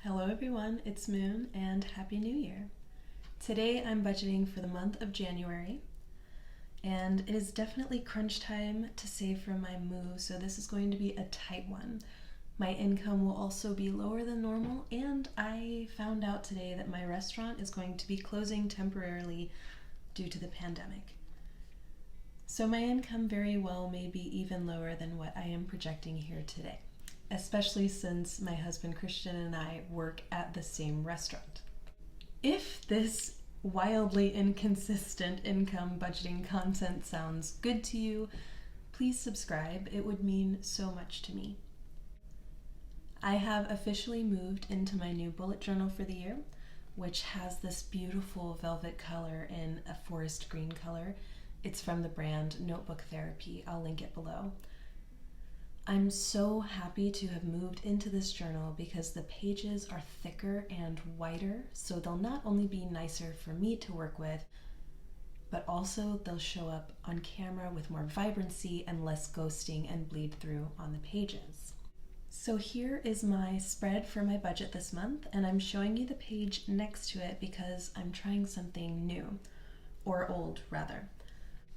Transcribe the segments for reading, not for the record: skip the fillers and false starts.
Hello everyone, it's Moon and Happy New Year. Today I'm budgeting for the month of January and it is definitely crunch time to save for my move, so this is going to be a tight one. My income will also be lower than normal, and I found out today that my restaurant is going to be closing temporarily due to the pandemic. So my income very well may be even lower than what I am projecting here today, especially since my husband Christian and I work at the same restaurant. If this wildly inconsistent income budgeting content sounds good to you, please subscribe. It would mean so much to me. I have officially moved into my new bullet journal for the year, which has this beautiful velvet color in a forest green color. It's from the brand Notebook Therapy. I'll link it below. I'm so happy to have moved into this journal because the pages are thicker and wider, so they'll not only be nicer for me to work with, but also they'll show up on camera with more vibrancy and less ghosting and bleed through on the pages. So here is my spread for my budget this month, and I'm showing you the page next to it because I'm trying something new, or old rather.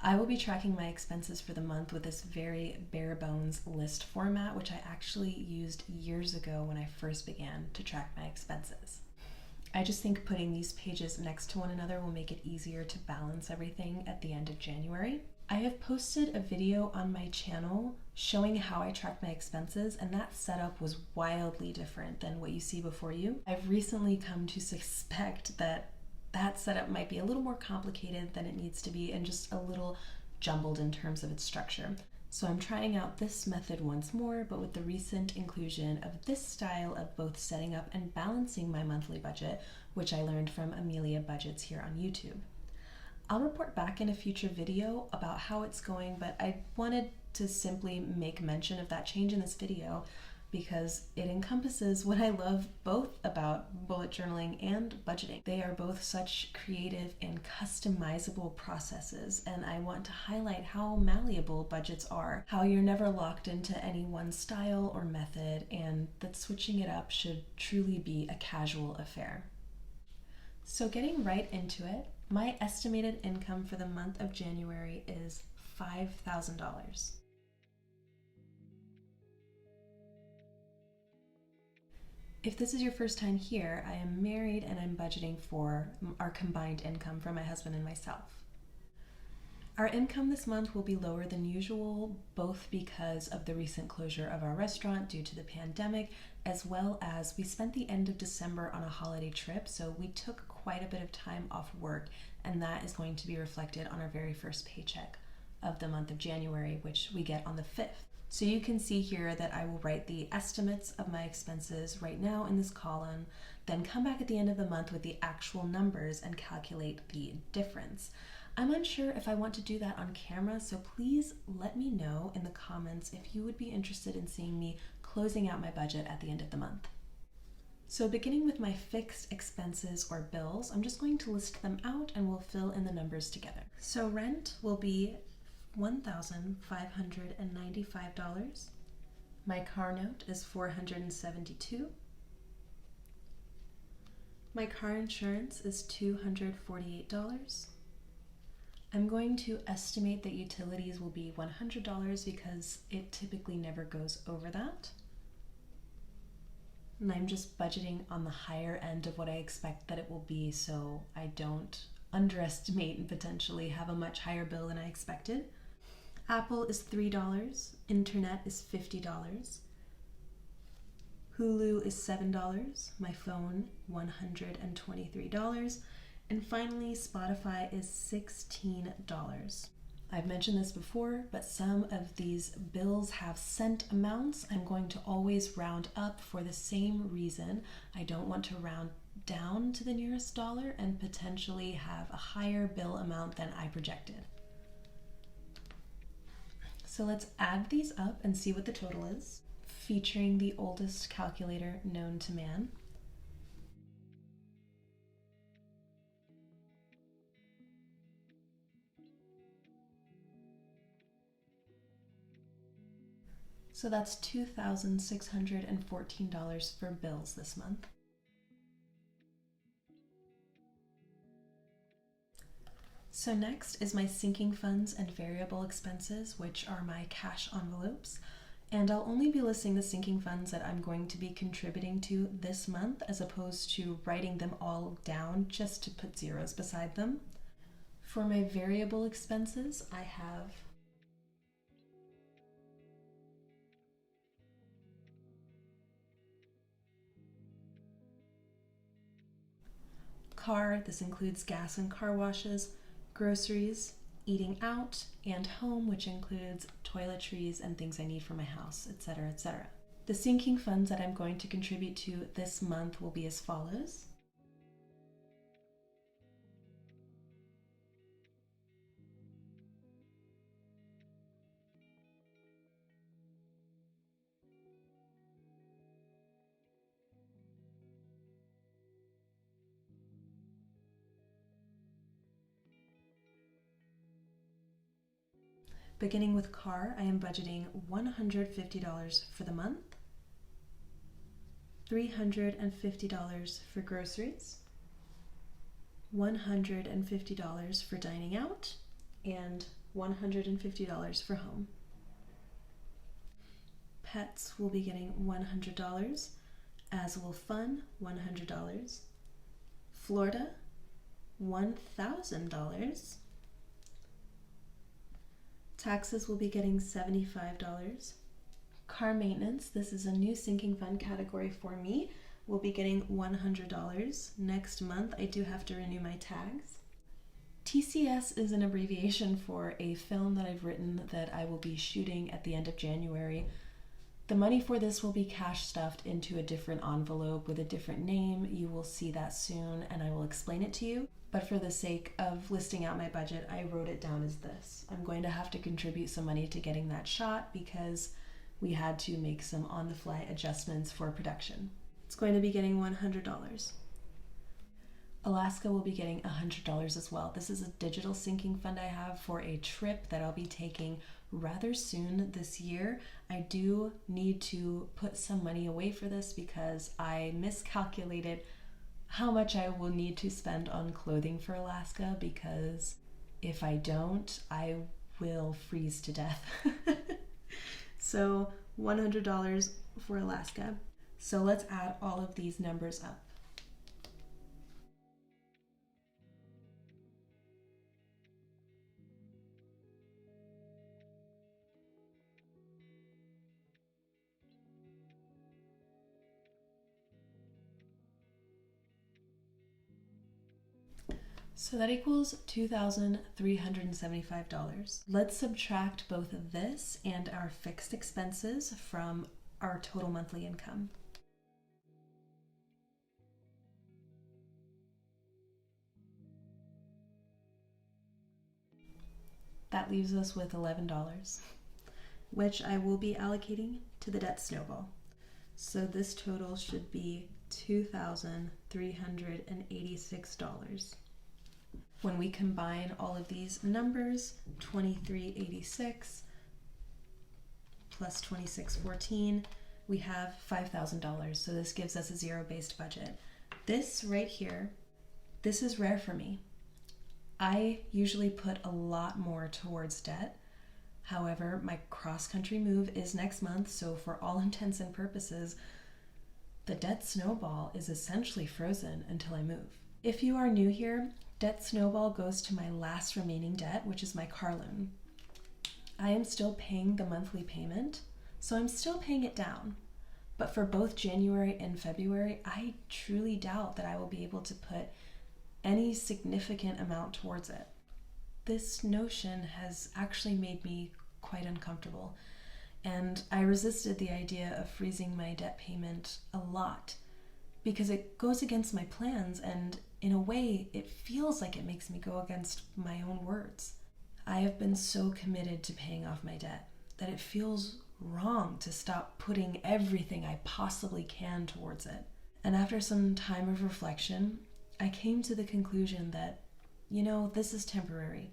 I will be tracking my expenses for the month with this very bare bones list format, which I actually used years ago when I first began to track my expenses. I just think putting these pages next to one another will make it easier to balance everything at the end of January. I have posted a video on my channel showing how I track my expenses, and that setup was wildly different than what you see before you. I've recently come to suspect that setup might be a little more complicated than it needs to be and just a little jumbled in terms of its structure. So I'm trying out this method once more, but with the recent inclusion of this style of both setting up and balancing my monthly budget, which I learned from Amelia Budgets here on YouTube. I'll report back in a future video about how it's going, but I wanted to simply make mention of that change in this video because it encompasses what I love both about bullet journaling and budgeting. They are both such creative and customizable processes, and I want to highlight how malleable budgets are, how you're never locked into any one style or method, and that switching it up should truly be a casual affair. So getting right into it, my estimated income for the month of January is $5,000. If this is your first time here, I am married and I'm budgeting for our combined income for my husband and myself. Our income this month will be lower than usual, both because of the recent closure of our restaurant due to the pandemic, as well as we spent the end of December on a holiday trip, so we took quite a bit of time off work, and that is going to be reflected on our very first paycheck of the month of January, which we get on the 5th. So you can see here that I will write the estimates of my expenses right now in this column, then come back at the end of the month with the actual numbers and calculate the difference. I'm unsure if I want to do that on camera, so please let me know in the comments if you would be interested in seeing me closing out my budget at the end of the month. So beginning with my fixed expenses or bills, I'm just going to list them out and we'll fill in the numbers together. So rent will be $1,595. My car note is $472. My car insurance is $248. I'm going to estimate that utilities will be $100 because it typically never goes over that. And I'm just budgeting on the higher end of what I expect that it will be, so I don't underestimate and potentially have a much higher bill than I expected. Apple is $3, internet is $50, Hulu is $7, my phone $123, and finally Spotify is $16. I've mentioned this before, but some of these bills have cent amounts. I'm going to always round up for the same reason. I don't want to round down to the nearest dollar and potentially have a higher bill amount than I projected. So let's add these up and see what the total is, featuring the oldest calculator known to man. So that's $2,614 for bills this month. So next is my sinking funds and variable expenses, which are my cash envelopes. And I'll only be listing the sinking funds that I'm going to be contributing to this month, as opposed to writing them all down just to put zeros beside them. For my variable expenses, I have car. This includes gas and car washes, groceries, eating out, and home, which includes toiletries and things I need for my house, etc., etc. The sinking funds that I'm going to contribute to this month will be as follows. Beginning with car, I am budgeting $150 for the month, $350 for groceries, $150 for dining out, and $150 for home. Pets will be getting $100, as will fun, $100, Florida, $1,000, taxes will be getting $75. Car maintenance, this is a new sinking fund category for me, will be getting $100. Next month I do have to renew my tags. TCS is an abbreviation for a film that I've written that I will be shooting at the end of January. The money for this will be cash stuffed into a different envelope with a different name. You will see that soon and I will explain it to you. But for the sake of listing out my budget, I wrote it down as this. I'm going to have to contribute some money to getting that shot because we had to make some on-the-fly adjustments for production. It's going to be getting $100. Alaska will be getting $100 as well. This is a digital sinking fund I have for a trip that I'll be taking rather soon this year. I do need to put some money away for this because I miscalculated how much I will need to spend on clothing for Alaska, because if I don't, I will freeze to death. So $100 for Alaska. So let's add all of these numbers up. So that equals $2,375. Let's subtract both of this and our fixed expenses from our total monthly income. That leaves us with $11, which I will be allocating to the debt snowball. So this total should be $2,386. When we combine all of these numbers, 2386 plus 2614, we have $5,000. So this gives us a zero-based budget. This right here, this is rare for me. I usually put a lot more towards debt. However, my cross-country move is next month, so for all intents and purposes, the debt snowball is essentially frozen until I move. If you are new here, debt snowball goes to my last remaining debt, which is my car loan. I am still paying the monthly payment, so I'm still paying it down. But for both January and February, I truly doubt that I will be able to put any significant amount towards it. This notion has actually made me quite uncomfortable, and I resisted the idea of freezing my debt payment a lot because it goes against my plans, and in a way, it feels like it makes me go against my own words. I have been so committed to paying off my debt that it feels wrong to stop putting everything I possibly can towards it. And after some time of reflection, I came to the conclusion that, this is temporary.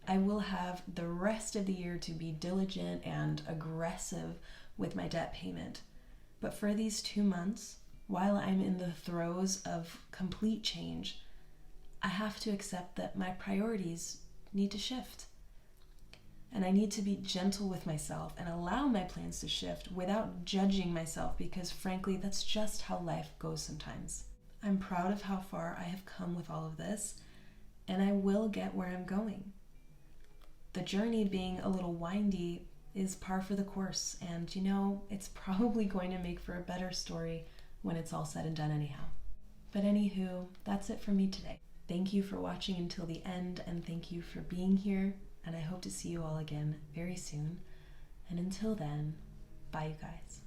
I will have the rest of the year to be diligent and aggressive with my debt payment. But for these 2 months, while I'm in the throes of complete change, I have to accept that my priorities need to shift. And I need to be gentle with myself and allow my plans to shift without judging myself, because frankly, that's just how life goes sometimes. I'm proud of how far I have come with all of this, and I will get where I'm going. The journey being a little windy is par for the course, and it's probably going to make for a better story when it's all said and done anyhow. But anywho, that's it for me today. Thank you for watching until the end, and thank you for being here, and I hope to see you all again very soon. And until then, bye you guys.